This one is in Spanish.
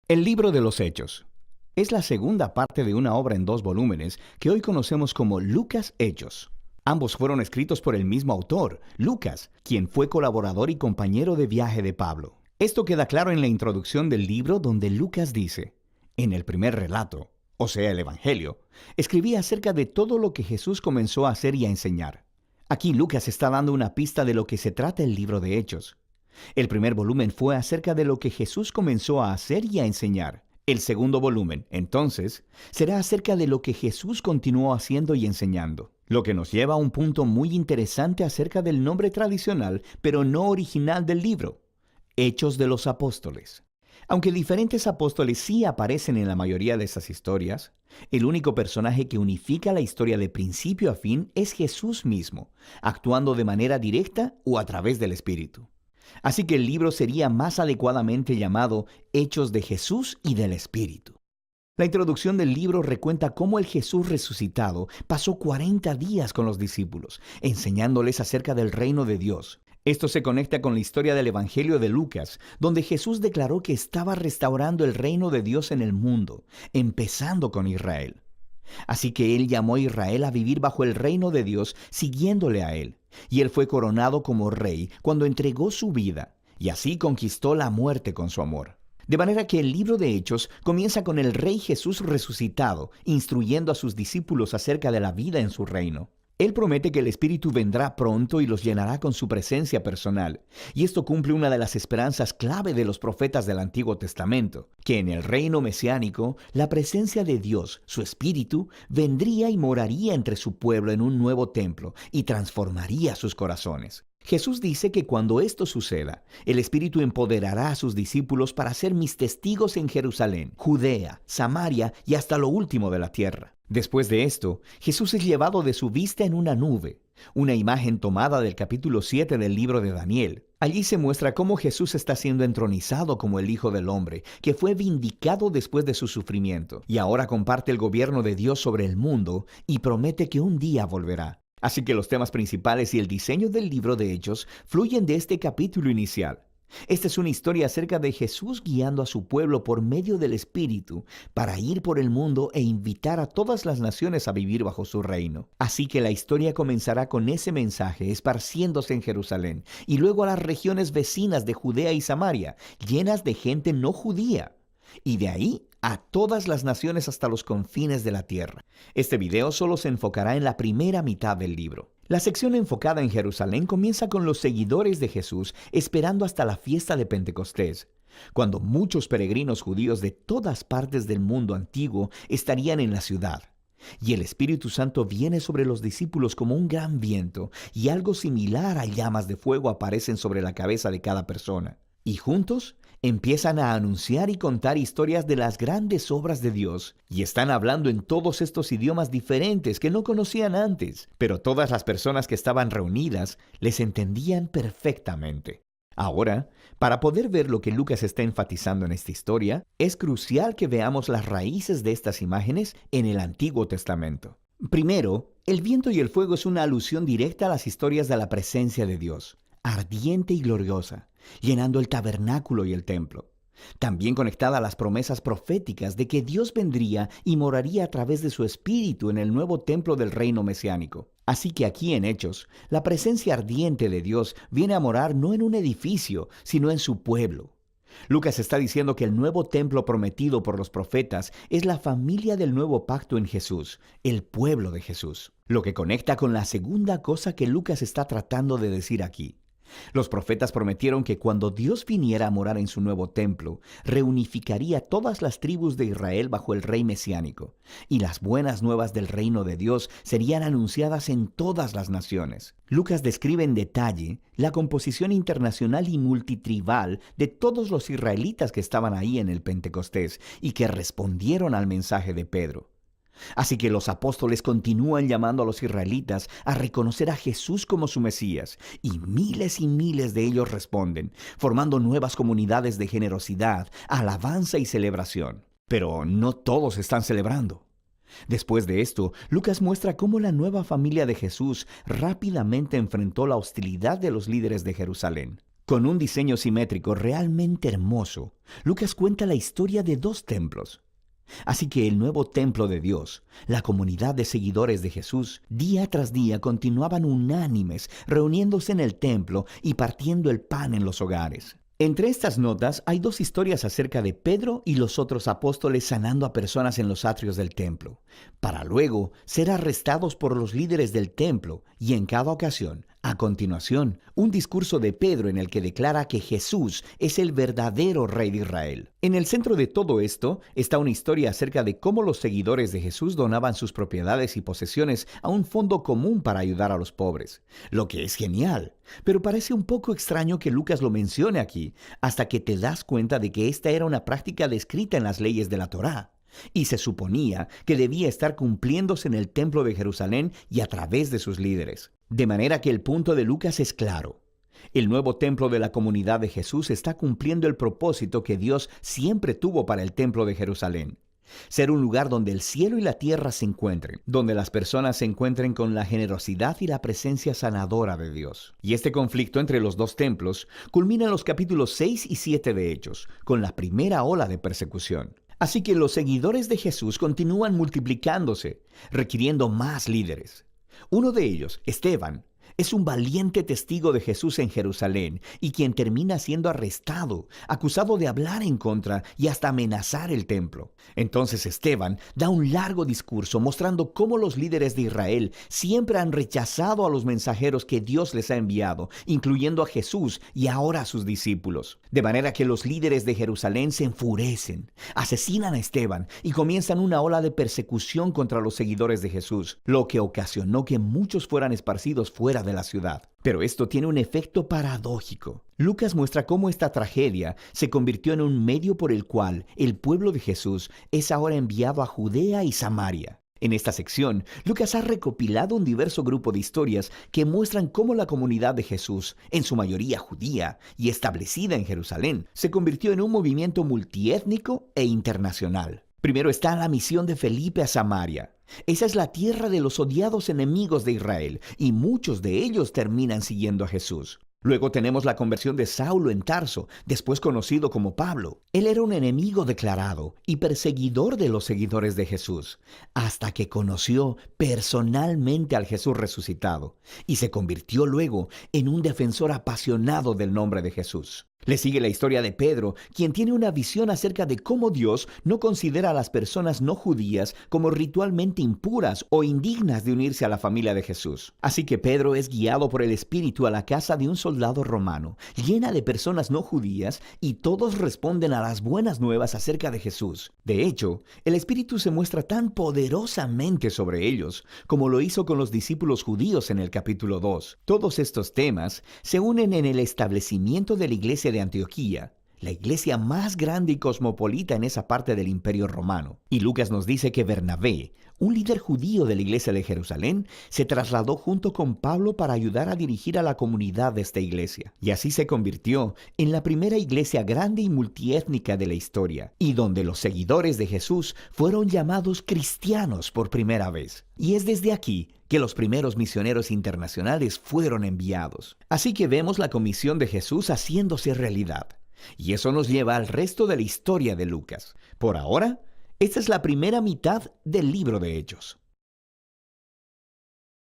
El libro de los Hechos es la segunda parte de una obra en 2 volúmenes que hoy conocemos como Lucas Hechos. Ambos fueron escritos por el mismo autor, Lucas, quien fue colaborador y compañero de viaje de Pablo. Esto queda claro en la introducción del libro donde Lucas dice: en el primer relato, o sea el Evangelio, escribí acerca de todo lo que Jesús comenzó a hacer y a enseñar. Aquí Lucas está dando una pista de lo que se trata el libro de Hechos. El primer volumen fue acerca de lo que Jesús comenzó a hacer y a enseñar. El segundo volumen, entonces, será acerca de lo que Jesús continuó haciendo y enseñando. Lo que nos lleva a un punto muy interesante acerca del nombre tradicional, pero no original del libro: Hechos de los Apóstoles. Aunque diferentes apóstoles sí aparecen en la mayoría de esas historias, el único personaje que unifica la historia de principio a fin es Jesús mismo, actuando de manera directa o a través del Espíritu. Así que el libro sería más adecuadamente llamado Hechos de Jesús y del Espíritu. La introducción del libro recuenta cómo el Jesús resucitado pasó 40 días con los discípulos, enseñándoles acerca del reino de Dios. Esto se conecta con la historia del Evangelio de Lucas, donde Jesús declaró que estaba restaurando el reino de Dios en el mundo, empezando con Israel. Así que él llamó a Israel a vivir bajo el reino de Dios, siguiéndole a él. Y él fue coronado como rey cuando entregó su vida, y así conquistó la muerte con su amor. De manera que el libro de Hechos comienza con el Rey Jesús resucitado, instruyendo a sus discípulos acerca de la vida en su reino. Él promete que el Espíritu vendrá pronto y los llenará con su presencia personal. Y esto cumple una de las esperanzas clave de los profetas del Antiguo Testamento, que en el reino mesiánico, la presencia de Dios, su Espíritu, vendría y moraría entre su pueblo en un nuevo templo y transformaría sus corazones. Jesús dice que cuando esto suceda, el Espíritu empoderará a sus discípulos para ser mis testigos en Jerusalén, Judea, Samaria y hasta lo último de la tierra. Después de esto, Jesús es llevado de su vista en una nube, una imagen tomada del capítulo 7 del libro de Daniel. Allí se muestra cómo Jesús está siendo entronizado como el Hijo del Hombre, que fue vindicado después de su sufrimiento, y ahora comparte el gobierno de Dios sobre el mundo y promete que un día volverá. Así que los temas principales y el diseño del libro de Hechos fluyen de este capítulo inicial. Esta es una historia acerca de Jesús guiando a su pueblo por medio del Espíritu para ir por el mundo e invitar a todas las naciones a vivir bajo su reino. Así que la historia comenzará con ese mensaje esparciéndose en Jerusalén y luego a las regiones vecinas de Judea y Samaria, llenas de gente no judía. Y de ahí a todas las naciones hasta los confines de la tierra. Este video solo se enfocará en la primera mitad del libro. La sección enfocada en Jerusalén comienza con los seguidores de Jesús esperando hasta la fiesta de Pentecostés, cuando muchos peregrinos judíos de todas partes del mundo antiguo estarían en la ciudad. Y el Espíritu Santo viene sobre los discípulos como un gran viento, y algo similar a llamas de fuego aparecen sobre la cabeza de cada persona. Y juntos empiezan a anunciar y contar historias de las grandes obras de Dios, y están hablando en todos estos idiomas diferentes que no conocían antes, pero todas las personas que estaban reunidas les entendían perfectamente. Ahora, para poder ver lo que Lucas está enfatizando en esta historia, es crucial que veamos las raíces de estas imágenes en el Antiguo Testamento. Primero, el viento y el fuego es una alusión directa a las historias de la presencia de Dios, ardiente y gloriosa, llenando el tabernáculo y el templo. También conectada a las promesas proféticas de que Dios vendría y moraría a través de su Espíritu en el nuevo templo del reino mesiánico. Así que aquí en Hechos, la presencia ardiente de Dios viene a morar no en un edificio, sino en su pueblo. Lucas está diciendo que el nuevo templo prometido por los profetas es la familia del nuevo pacto en Jesús, el pueblo de Jesús. Lo que conecta con la segunda cosa que Lucas está tratando de decir aquí. Los profetas prometieron que cuando Dios viniera a morar en su nuevo templo, reunificaría todas las tribus de Israel bajo el rey mesiánico, y las buenas nuevas del reino de Dios serían anunciadas en todas las naciones. Lucas describe en detalle la composición internacional y multitribal de todos los israelitas que estaban ahí en el Pentecostés y que respondieron al mensaje de Pedro. Así que los apóstoles continúan llamando a los israelitas a reconocer a Jesús como su Mesías, y miles de ellos responden, formando nuevas comunidades de generosidad, alabanza y celebración. Pero no todos están celebrando. Después de esto, Lucas muestra cómo la nueva familia de Jesús rápidamente enfrentó la hostilidad de los líderes de Jerusalén. Con un diseño simétrico realmente hermoso, Lucas cuenta la historia de dos templos. Así que el nuevo templo de Dios, la comunidad de seguidores de Jesús, día tras día continuaban unánimes, reuniéndose en el templo y partiendo el pan en los hogares. Entre estas notas hay dos historias acerca de Pedro y los otros apóstoles sanando a personas en los atrios del templo, para luego ser arrestados por los líderes del templo y en cada ocasión, a continuación, un discurso de Pedro en el que declara que Jesús es el verdadero Rey de Israel. En el centro de todo esto está una historia acerca de cómo los seguidores de Jesús donaban sus propiedades y posesiones a un fondo común para ayudar a los pobres, lo que es genial. Pero parece un poco extraño que Lucas lo mencione aquí, hasta que te das cuenta de que esta era una práctica descrita en las leyes de la Torá, y se suponía que debía estar cumpliéndose en el templo de Jerusalén y a través de sus líderes. De manera que el punto de Lucas es claro. El nuevo templo de la comunidad de Jesús está cumpliendo el propósito que Dios siempre tuvo para el templo de Jerusalén. Ser un lugar donde el cielo y la tierra se encuentren, donde las personas se encuentren con la generosidad y la presencia sanadora de Dios. Y este conflicto entre los dos templos culmina en los capítulos 6 y 7 de Hechos, con la primera ola de persecución. Así que los seguidores de Jesús continúan multiplicándose, requiriendo más líderes. Uno de ellos, Esteban, es un valiente testigo de Jesús en Jerusalén y quien termina siendo arrestado, acusado de hablar en contra y hasta amenazar el templo. Entonces Esteban da un largo discurso mostrando cómo los líderes de Israel siempre han rechazado a los mensajeros que Dios les ha enviado, incluyendo a Jesús y ahora a sus discípulos. De manera que los líderes de Jerusalén se enfurecen, asesinan a Esteban y comienzan una ola de persecución contra los seguidores de Jesús, lo que ocasionó que muchos fueran esparcidos fuera de la ciudad. Pero esto tiene un efecto paradójico. Lucas muestra cómo esta tragedia se convirtió en un medio por el cual el pueblo de Jesús es ahora enviado a Judea y Samaria. En esta sección, Lucas ha recopilado un diverso grupo de historias que muestran cómo la comunidad de Jesús, en su mayoría judía y establecida en Jerusalén, se convirtió en un movimiento multiétnico e internacional. Primero está la misión de Felipe a Samaria. Esa es la tierra de los odiados enemigos de Israel, y muchos de ellos terminan siguiendo a Jesús. Luego tenemos la conversión de Saulo en Tarso, después conocido como Pablo. Él era un enemigo declarado y perseguidor de los seguidores de Jesús, hasta que conoció personalmente al Jesús resucitado, y se convirtió luego en un defensor apasionado del nombre de Jesús. Le sigue la historia de Pedro, quien tiene una visión acerca de cómo Dios no considera a las personas no judías como ritualmente impuras o indignas de unirse a la familia de Jesús. Así que Pedro es guiado por el Espíritu a la casa de un soldado romano, llena de personas no judías, y todos responden a las buenas nuevas acerca de Jesús. De hecho, el Espíritu se muestra tan poderosamente sobre ellos, como lo hizo con los discípulos judíos en el capítulo 2. Todos estos temas se unen en el establecimiento de la iglesia de Antioquía, la iglesia más grande y cosmopolita en esa parte del Imperio Romano. Y Lucas nos dice que Bernabé, un líder judío de la iglesia de Jerusalén, se trasladó junto con Pablo para ayudar a dirigir a la comunidad de esta iglesia. Y así se convirtió en la primera iglesia grande y multiétnica de la historia, y donde los seguidores de Jesús fueron llamados cristianos por primera vez. Y es desde aquí que los primeros misioneros internacionales fueron enviados. Así que vemos la comisión de Jesús haciéndose realidad. Y eso nos lleva al resto de la historia de Lucas. Por ahora, esta es la primera mitad del libro de Hechos.